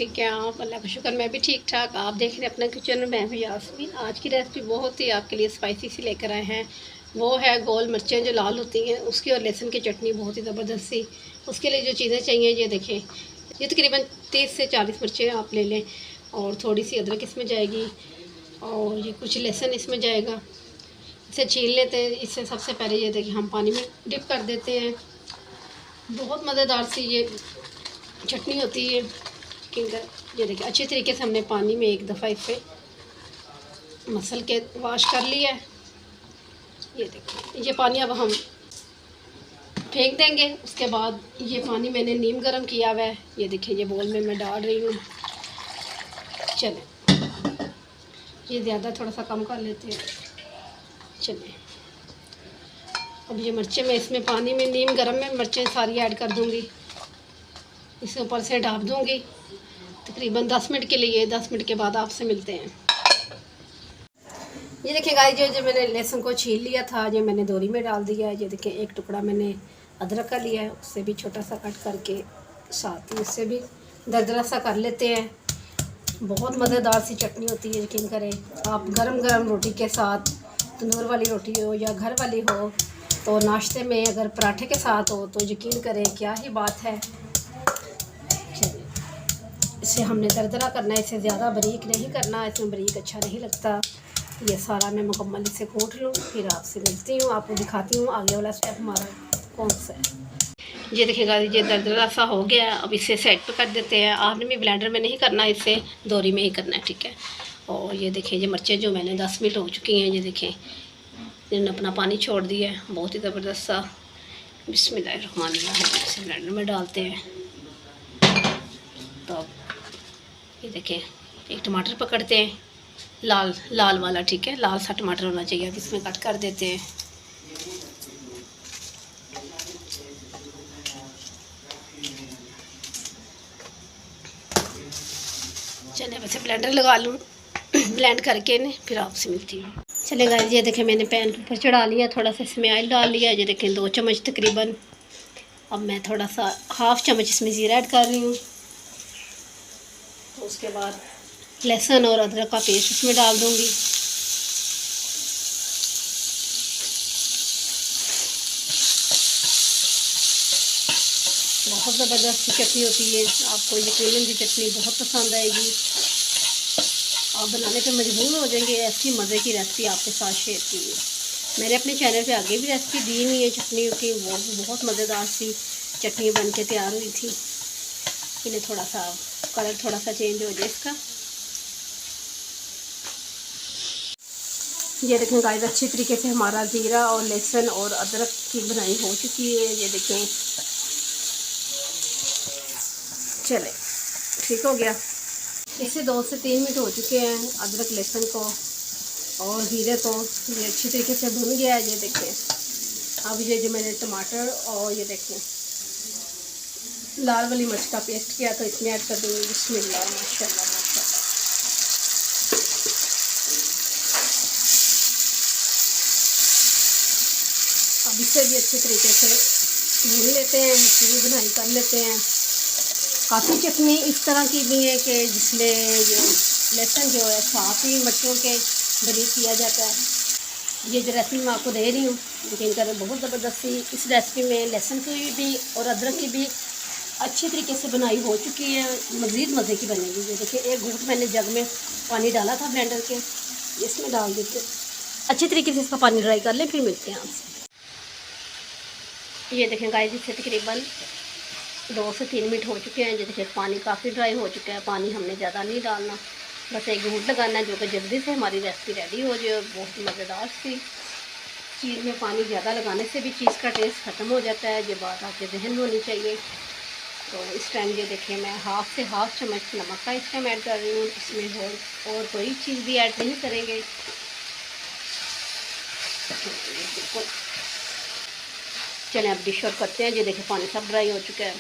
ठीक है आप? अल्लाह का शुक्र मैं भी ठीक ठाक। आप देख रहे हैं अपना किचन में, मैं भी यास्मीन। आज की रेसिपी बहुत ही आपके लिए स्पाइसी सी लेकर आए हैं। वो है गोल मिर्चें जो लाल होती हैं उसकी, और लहसुन की चटनी बहुत ही ज़बरदस्त सी। उसके लिए जो चीज़ें चाहिए ये देखें, ये तकरीबन 30 से 40 मिर्चें आप ले लें, और थोड़ी सी अदरक इसमें जाएगी, और ये कुछ लहसुन इसमें जाएगा। इसे छील लेते हैं। इससे सबसे पहले ये देखिए हम पानी में डिप कर देते हैं। बहुत मज़ेदार सी ये चटनी होती है। ये देखिए अच्छी तरीके से हमने पानी में एक दफ़ा इसे मसल के वॉश कर लिया है। ये देखिए ये पानी अब हम फेंक देंगे। उसके बाद ये पानी मैंने नीम गर्म किया हुआ है, ये देखिए ये बोल में मैं डाल रही हूँ। चलें ये ज़्यादा थोड़ा सा कम कर लेते हैं। चलें अब ये मिर्चें मैं इसमें पानी में नीम गर्म में मिर्चें सारी ऐड कर दूँगी। इसे ऊपर से ढाँप दूँगी तकरीबन 10 मिनट के लिए। 10 मिनट के बाद आपसे मिलते हैं। ये देखिए गाइस, जो मैंने लहसुन को छील लिया था ये मैंने दोरी में डाल दिया है। ये देखिए एक टुकड़ा मैंने अदरक का लिया है, उससे भी छोटा सा कट करके साथ ही उससे भी दरदरा सा कर लेते हैं। बहुत मज़ेदार सी चटनी होती है। यकीन करें आप गरम गरम रोटी के साथ, तंदूर वाली रोटी हो या घर वाली हो, तो नाश्ते में अगर पराठे के साथ हो तो यकीन करें क्या ही बात है। इसे हमने दरदरा करना है, इसे ज़्यादा बारीक नहीं करना, इसमें बारीक अच्छा नहीं लगता। ये सारा मैं मुकम्मल इसे कूट लूँ, फिर आपसे मिलती हूँ, आपको दिखाती हूँ आगे वाला स्टेप हमारा कौन सा है। ये देखिएगा ये दरदरा सा हो गया है। अब इसे साइड पे कर देते हैं। आपने भी ब्लेंडर में नहीं करना, इसे दोरी में ही करना है, ठीक है। और ये देखिए ये मिर्चें जो मैंने 10 मिनट हो चुकी हैं, ये देखें इन्होंने अपना पानी छोड़ दिया है, बहुत ही ज़बरदस्त सा। बिस्मिल्लाहिर्रहमानिर्रहीम इसे ब्लेंडर में डालते हैं। तो ये देखें एक टमाटर पकड़ते हैं, लाल लाल वाला, ठीक है, लाल सा टमाटर होना चाहिए। अब इसमें कट कर देते हैं। चलिए वैसे ब्लेंडर लगा लूँ ब्लेंड करके ने फिर आपसे मिलती हूँ। चले गाइस, ये देखें मैंने पैन ऊपर चढ़ा लिया, थोड़ा सा इसमें ऑयल डाल लिया। ये देखें 2 चम्मच तकरीबन। अब मैं थोड़ा सा हाफ़ चम्मच इसमें ज़ीरा ऐड कर रही हूँ। तो उसके बाद लहसुन और अदरक का पेस्ट इसमें डाल दूँगी। बहुत ज़बरदस्त चटनी होती है, आपको यकीनन की चटनी बहुत पसंद आएगी। आप बनाने पे मजबूर हो जाएंगे। ऐसी मज़े की रेसिपी आपके साथ शेयर की है मैंने अपने चैनल पे, आगे भी रेसिपी दी हुई है चटनियों की। वो बहुत मज़ेदार सी चटनी बन के तैयार हुई थी। इन्हें थोड़ा सा कलर थोड़ा सा चेंज हो जाए इसका। ये देखें गाइस, अच्छी तरीके से हमारा ज़ीरा और लहसुन और अदरक की बनाई हो चुकी है। ये देखें चले ठीक हो गया। इसे 2 से 3 मिनट हो चुके हैं। अदरक लहसुन को और ज़ीरे को ये अच्छी तरीके से भुन गया है। ये देखें अब ये जो मैंने टमाटर और ये देखें लाल वाली मिर्च का पेस्ट किया तो इसमें ऐड कर दूँगी। बिस्मिल्लाह माशाल्लाह माशाल्लाह। अब इसे भी अच्छे तरीके से भून लेते हैं, इसकी भी बुनाई कर लेते हैं। काफ़ी चटनी इस तरह की भी है कि जिसमें जो लहसुन जो है साथ ही मिर्चों के बारीक किया जाता है। ये जो रेसिपी मैं आपको दे रही हूँ यकीन करें बहुत ज़बरदस्ती। इस रेसिपी में लहसुन की भी और अदरक की भी अच्छी तरीके से बनाई हो चुकी है, मज़ीद मज़े की बनेगी। ये देखिए एक घूंट मैंने जग में पानी डाला था ब्लेंडर के, इसमें डाल देते अच्छी तरीके से इसका पानी ड्राई कर लें, फिर मिलते हैं आपसे। ये देखें गाइस, इससे तकरीबन 2 से 3 मिनट हो चुके हैं। जैसे पानी काफ़ी ड्राई हो चुका है। पानी हमने ज़्यादा नहीं डालना, बस एक घूंट लगाना है, जो कि जल्दी से हमारी रेसिपी रेडी हो जाए। बहुत मज़ेदार सी चीज़ में पानी ज़्यादा लगाने से भी चीज़ का टेस्ट ख़त्म हो जाता है। ये बात आपके जहन में होनी चाहिए। तो इस टाइम ये देखिए मैं हाफ़ से हाफ़ चम्मच नमक का इस टाइम ऐड कर रही हूँ। इसमें और कोई चीज़ भी ऐड नहीं करेंगे। बिल्कुल चलें अब डिश आउट करते हैं। ये देखिए पानी सब ड्राई हो चुका है।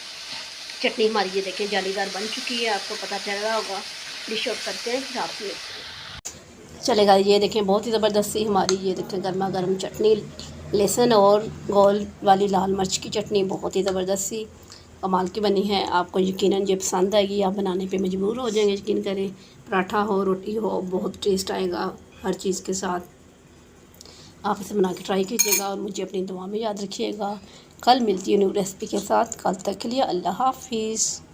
चटनी हमारी ये देखें जालीदार बन चुकी है, आपको पता चल रहा होगा। डिश आउट करते हैं फिर आपसे चलेगा। ये देखें बहुत ही ज़बरदस्ती हमारी ये देखें गर्मा गर्म चटनी, लहसुन और गोल वाली लाल मिर्च की चटनी बहुत ही ज़बरदस्ती कमाल की बनी है। आपको यकीनन ये पसंद आएगी, आप बनाने पे मजबूर हो जाएंगे, यकीन करें। पराठा हो, रोटी हो, बहुत टेस्ट आएगा हर चीज़ के साथ। आप इसे बना के ट्राई कीजिएगा और मुझे अपनी दुआ में याद रखिएगा। कल मिलती है न्यू रेसिपी के साथ। कल तक के लिए अल्लाह हाफिज़।